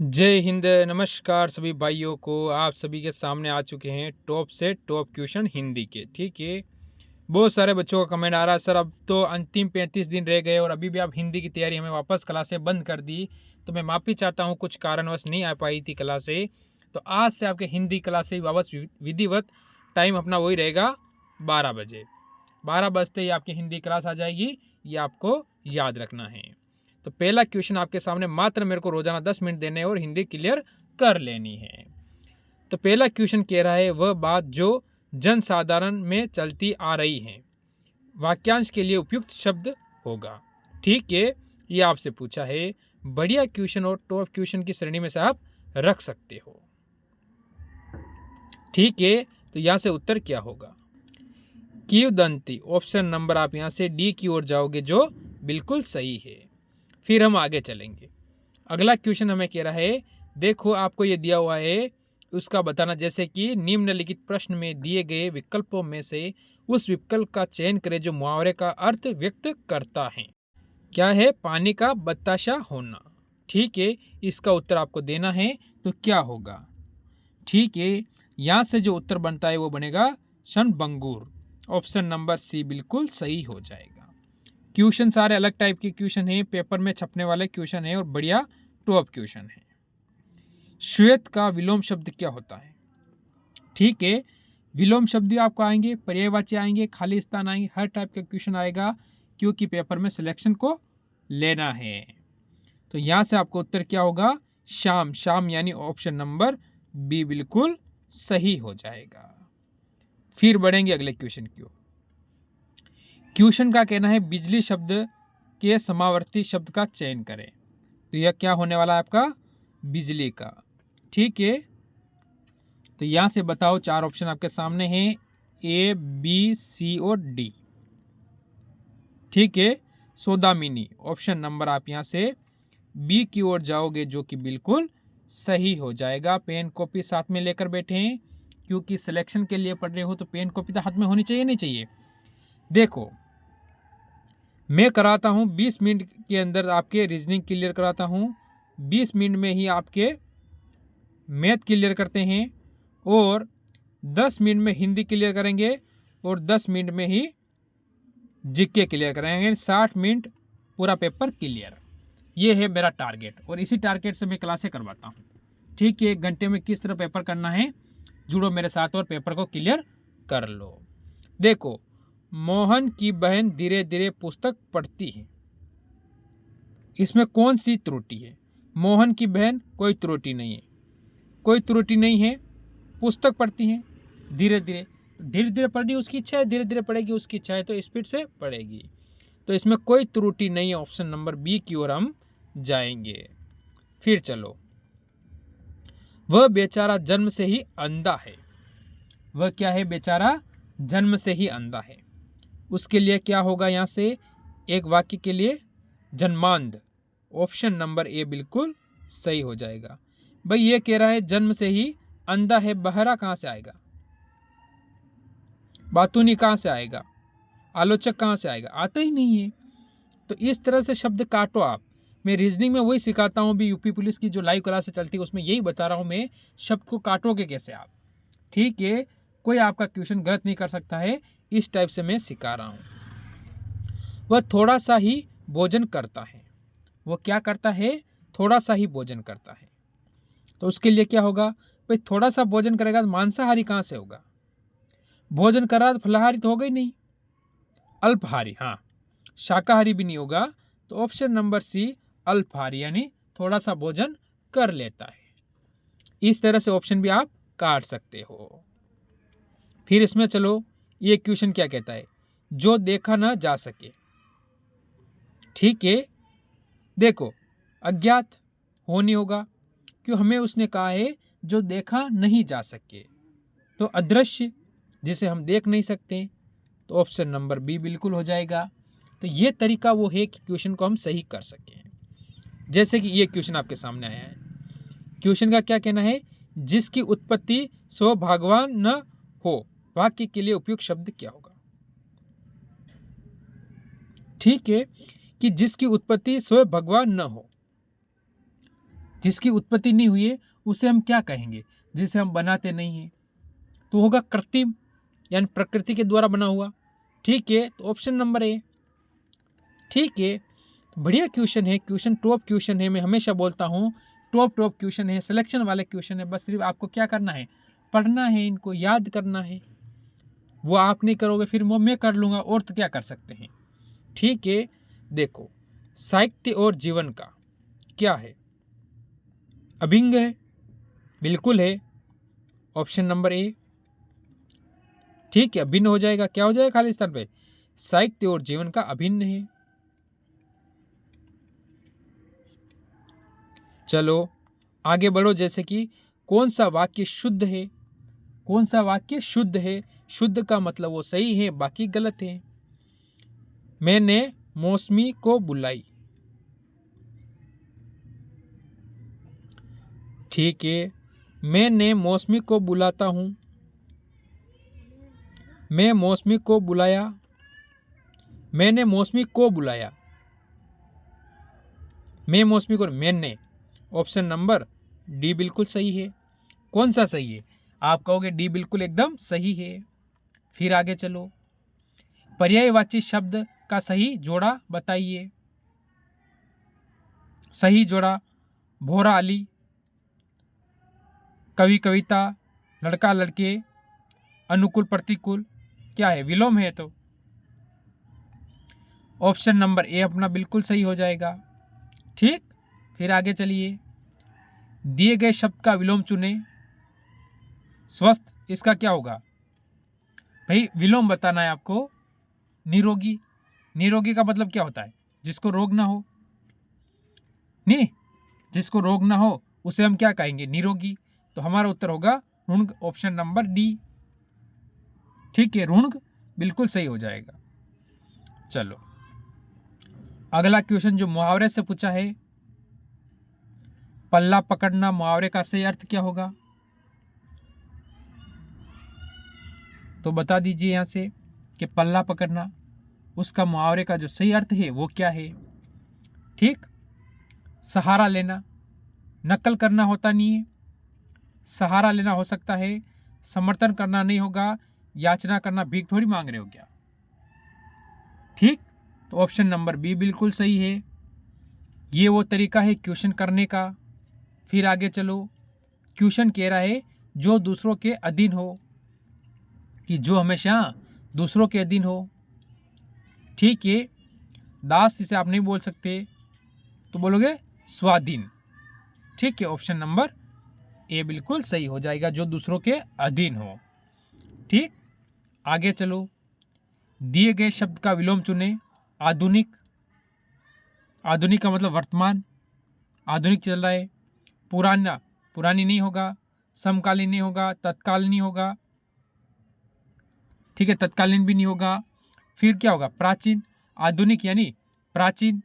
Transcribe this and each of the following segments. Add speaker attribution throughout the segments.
Speaker 1: जय हिंद, नमस्कार सभी भाइयों को। आप सभी के सामने आ चुके हैं टॉप से टॉप क्वेश्चन हिंदी के। ठीक है, बहुत सारे बच्चों का कमेंट आ रहा है, सर अब तो अंतिम 35 दिन रह गए और अभी भी आप हिंदी की तैयारी हमें वापस क्लासें बंद कर दी। तो मैं माफ़ी चाहता हूँ, कुछ कारणवश नहीं आ पाई थी क्लासें। तो आज से आपके हिंदी क्लासें वापस विधिवत टाइम अपना वही रहेगा 12 बजे। 12 बजते ही आपकी हिंदी क्लास आ जाएगी, ये आपको याद रखना है। तो पहला क्वेश्चन आपके सामने, मात्र मेरे को रोजाना 10 मिनट देने और हिंदी क्लियर कर लेनी है। तो पहला क्वेश्चन कह रहा है, वह बात जो जनसाधारण में चलती आ रही है, वाक्यांश के लिए उपयुक्त शब्द होगा। ठीक है, ये आपसे पूछा है। बढ़िया क्वेश्चन और टॉप क्वेश्चन की श्रेणी में से आप रख सकते हो। ठीक है, तो यहां से उत्तर क्या होगा? किंवदंती, ऑप्शन नंबर आप यहां से डी की ओर जाओगे, जो बिल्कुल सही है। फिर हम आगे चलेंगे। अगला क्वेश्चन हमें कह रहा है, देखो आपको ये दिया हुआ है, उसका बताना। जैसे कि निम्नलिखित प्रश्न में दिए गए विकल्पों में से उस विकल्प का चयन करें जो मुहावरे का अर्थ व्यक्त करता है। क्या है? पानी का बताशा होना। ठीक है, इसका उत्तर आपको देना है। तो क्या होगा? ठीक है, यहां से जो उत्तर बनता है वो बनेगा क्षणभंगुर। ऑप्शन नंबर सी बिल्कुल सही हो जाएगा। क्वेश्चन सारे अलग टाइप के क्वेश्चन है, पेपर में छपने वाले क्वेश्चन है और बढ़िया टॉप क्वेश्चन है। श्वेत का विलोम शब्द क्या होता है? ठीक है, विलोम शब्द आपको आएंगे, पर्यायवाची आएंगे, खाली स्थान आएंगे, हर टाइप का क्वेश्चन आएगा, क्योंकि पेपर में सिलेक्शन को लेना है। तो यहां से आपको उत्तर क्या होगा? शाम। शाम यानी ऑप्शन नंबर बी बिल्कुल सही हो जाएगा। फिर बढ़ेंगे अगले क्वेश्चन की ओर। क्वेश्चन का कहना है, बिजली शब्द के समावर्ती शब्द का चयन करें। तो यह क्या होने वाला है आपका? बिजली का। ठीक है, तो यहां से बताओ, चार ऑप्शन आपके सामने हैं, ए बी सी और डी। ठीक है, सौदामिनी, ऑप्शन नंबर आप यहां से बी की ओर जाओगे, जो कि बिल्कुल सही हो जाएगा। पेन कॉपी साथ में लेकर बैठे हैं, क्योंकि सिलेक्शन के लिए पढ़ रहे हो, तो पेन कॉपी तो हाथ में होनी चाहिए, नहीं चाहिए? देखो, मैं कराता हूं 20 मिनट के अंदर आपके रीजनिंग क्लियर कराता हूं, 20 मिनट में ही आपके मैथ क्लियर करते हैं, और 10 मिनट में हिंदी क्लियर करेंगे, और 10 मिनट में ही जीके क्लियर करेंगे। 60 मिनट पूरा पेपर क्लियर। ये है मेरा टारगेट, और इसी टारगेट से मैं क्लासें करवाता हूँ। ठीक है, 1 घंटे में किस तरह पेपर करना है, जुड़ो मेरे साथ और पेपर को क्लियर कर लो। देखो, मोहन की बहन धीरे धीरे पुस्तक पढ़ती है, इसमें कौन सी त्रुटि है? मोहन की बहन, कोई त्रुटि नहीं है, कोई त्रुटि नहीं है। पुस्तक पढ़ती हैं धीरे धीरे, धीरे धीरे पढ़नी उसकी इच्छा है, धीरे धीरे पढ़ेगी उसकी इच्छा है, तो स्पीड से पढ़ेगी। तो इसमें कोई त्रुटि नहीं है, ऑप्शन नंबर बी की ओर हम जाएंगे। फिर चलो, वह बेचारा जन्म से ही अंधा है। वह क्या है? बेचारा जन्म से ही अंधा है। उसके लिए क्या होगा? यहां से एक वाक्य के लिए जन्मांध। ऑप्शन नंबर ए बिल्कुल सही हो जाएगा। भाई, ये कह रहा है जन्म से ही अंधा है, बहरा कहां से आएगा? बातूनी कहां से आएगा? आलोचक कहां से आएगा? आता ही नहीं है। तो इस तरह से शब्द काटो आप। मैं रीजनिंग में वही सिखाता हूं, भी यूपी पुलिस की जो लाइव क्लास चलती है उसमें यही बता रहा हूं मैं, शब्द को काटोगे कैसे आप। ठीक है, कोई आपका क्वेश्चन गलत नहीं कर सकता है, इस टाइप से मैं सिखा रहा हूं। वह थोड़ा सा ही भोजन करता है। वो क्या करता है? थोड़ा सा ही भोजन करता है। तो उसके लिए क्या होगा? भाई, थोड़ा सा भोजन करेगा तो मांसाहारी कहां से होगा? भोजन कर रहा तो फलाहारी तो होगा ही नहीं, अल्पहारी। हाँ, शाकाहारी भी नहीं होगा। तो ऑप्शन नंबर सी अल्पहारी, यानी थोड़ा सा भोजन कर लेता है। इस तरह से ऑप्शन भी आप काट सकते हो। फिर इसमें चलो, ये क्वेश्चन क्या कहता है? जो देखा ना जा सके। ठीक है, देखो, अज्ञात होनी होगा, क्यों? हमें उसने कहा है जो देखा नहीं जा सके, तो अदृश्य, जिसे हम देख नहीं सकते, तो ऑप्शन नंबर बी बिल्कुल हो जाएगा। तो ये तरीका वो है कि क्वेश्चन को हम सही कर सकें। जैसे कि ये क्वेश्चन आपके सामने आया है, क्वेश्चन का क्या कहना है? जिसकी उत्पत्ति सौभाग्यवान न हो, वाक्य के लिए उपयुक्त शब्द क्या होगा? ठीक है, कि जिसकी उत्पत्ति सौभाग्यवान न हो। जिसकी उत्पत्ति नहीं हुई है उसे हम क्या कहेंगे? जिसे हम बनाते नहीं हैं तो होगा कृत्रिम, यानी प्रकृति के द्वारा बना हुआ। ठीक है, तो ऑप्शन नंबर ए। ठीक है, बढ़िया क्वेश्चन है, क्वेश्चन टॉप क्वेश्चन है। मैं हमेशा बोलता हूँ टॉप क्वेश्चन है, सिलेक्शन वाले क्वेश्चन है। बस सिर्फ आपको क्या करना है, पढ़ना है, इनको याद करना है। वो आप नहीं करोगे फिर वो मैं कर लूँगा, और तो क्या कर सकते हैं। ठीक है, देखो साहित्य और जीवन का क्या है? अभिन्न है, बिल्कुल है, ऑप्शन नंबर ए। ठीक है, अभिन्न हो जाएगा, क्या हो जाएगा खाली स्थान पे? साहित्य और जीवन का अभिन्न है। चलो आगे बढ़ो, जैसे कि कौन सा वाक्य शुद्ध है? कौन सा वाक्य शुद्ध है? शुद्ध का मतलब वो सही है, बाकी गलत है। मैंने मौसमी को बुलाई। ठीक है, मैंने मौसमी को बुलाता हूं। मैं मौसमी को बुलाया। मैंने मौसमी को बुलाया। मैं मौसमी को, मैंने, ऑप्शन नंबर डी बिल्कुल सही है। कौन सा सही है? आप कहोगे डी बिल्कुल एकदम सही है। फिर आगे चलो, पर्यायवाची शब्द का सही जोड़ा बताइए। सही जोड़ा, भोरा अली, कवि कविता, लड़का लड़के, अनुकूल प्रतिकूल, क्या है? विलोम है। तो ऑप्शन नंबर ए अपना बिल्कुल सही हो जाएगा। ठीक, फिर आगे चलिए, दिए गए शब्द का विलोम चुने। स्वस्थ, इसका क्या होगा भाई? विलोम बताना है आपको। निरोगी, निरोगी का मतलब क्या होता है? जिसको रोग ना हो। नहीं, जिसको रोग ना हो उसे हम क्या कहेंगे? निरोगी। तो हमारा उत्तर होगा ऋण, ऑप्शन नंबर डी। ठीक है, ऋण बिल्कुल सही हो जाएगा। चलो अगला क्वेश्चन जो मुहावरे से पूछा है, पल्ला पकड़ना, मुहावरे का सही अर्थ क्या होगा? तो बता दीजिए यहां से कि पल्ला पकड़ना, उसका मुहावरे का जो सही अर्थ है वो क्या है? ठीक, सहारा लेना, नकल करना होता नहीं है, सहारा लेना हो सकता है, समर्थन करना नहीं होगा, याचना करना, भीख थोड़ी मांग रहे हो क्या? ठीक, तो ऑप्शन नंबर बी बिल्कुल सही है। ये वो तरीका है क्वेश्चन करने का। फिर आगे चलो, क्वेश्चन कह रहा है जो दूसरों के अधीन हो, कि जो हमेशा दूसरों के अधीन हो। ठीक है, दास इसे आप नहीं बोल सकते, तो बोलोगे स्वाधीन। ठीक है, ऑप्शन नंबर ए बिल्कुल सही हो जाएगा, जो दूसरों के अधीन हो। ठीक, आगे चलो, दिए गए शब्द का विलोम चुने। आधुनिक, आधुनिक का मतलब वर्तमान, आधुनिक चल रहा है। पुराना, पुरानी नहीं होगा, समकालीन नहीं होगा, तत्कालीन नहीं होगा। ठीक है, तत्कालीन भी नहीं होगा। फिर क्या होगा? प्राचीन, आधुनिक यानी प्राचीन।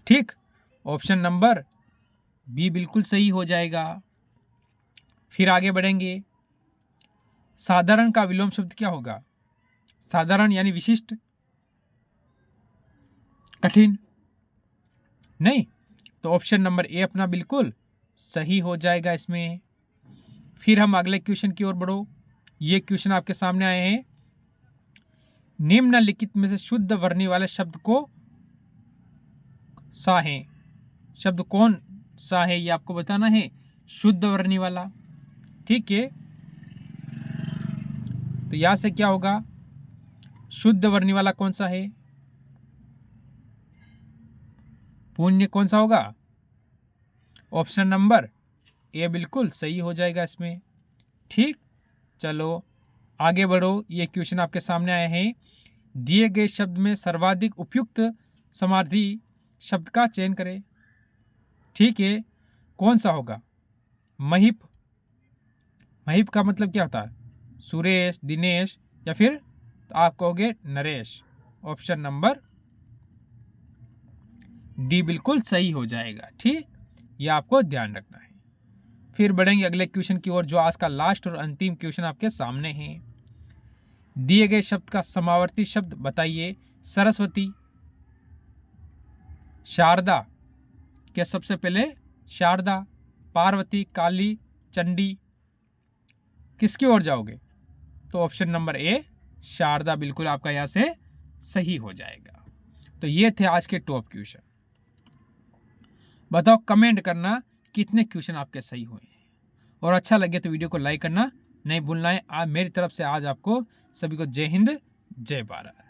Speaker 1: ठीक, ऑप्शन नंबर बी बिल्कुल सही हो जाएगा। फिर आगे बढ़ेंगे, साधारण का विलोम शब्द क्या होगा? साधारण यानी विशिष्ट, कठिन नहीं, तो ऑप्शन नंबर ए अपना बिल्कुल सही हो जाएगा इसमें। फिर हम अगले क्वेश्चन की ओर बढ़ो। ये क्वेश्चन आपके सामने आए हैं, निम्नलिखित में से शुद्ध वर्णी वाले शब्द को सा है। शब्द कौन सा है ये आपको बताना है, शुद्ध वर्णी वाला। ठीक है, तो यहां से क्या होगा? शुद्ध वर्णी वाला कौन सा है? पुण्य कौन सा होगा? ऑप्शन नंबर ए बिल्कुल सही हो जाएगा इसमें। ठीक, चलो आगे बढ़ो। ये क्वेश्चन आपके सामने आए हैं, दिए गए शब्द में सर्वाधिक उपयुक्त समार्थी शब्द का चयन करें। ठीक है, कौन सा होगा? महिप, महिप का मतलब क्या होता है? सुरेश, दिनेश, या फिर तो आप कहोगे नरेश। ऑप्शन नंबर डी बिल्कुल सही हो जाएगा। ठीक, ये आपको ध्यान रखना है। फिर बढ़ेंगे अगले क्वेश्चन की ओर, जो आज का लास्ट और अंतिम क्वेश्चन आपके सामने है। दिए गए शब्द का समावर्ती शब्द बताइए। सरस्वती, शारदा, क्या सबसे पहले शारदा, पार्वती, काली, चंडी, किसकी ओर जाओगे? तो ऑप्शन नंबर ए शारदा बिल्कुल आपका यहाँ से सही हो जाएगा। तो ये थे आज के टॉप क्वेश्चन। बताओ, कमेंट करना कितने क्वेश्चन आपके सही हुए हैं, और अच्छा लगे तो वीडियो को लाइक करना नहीं भूलना है। आज मेरी तरफ से आज आपको सभी को जय हिंद, जय भारत।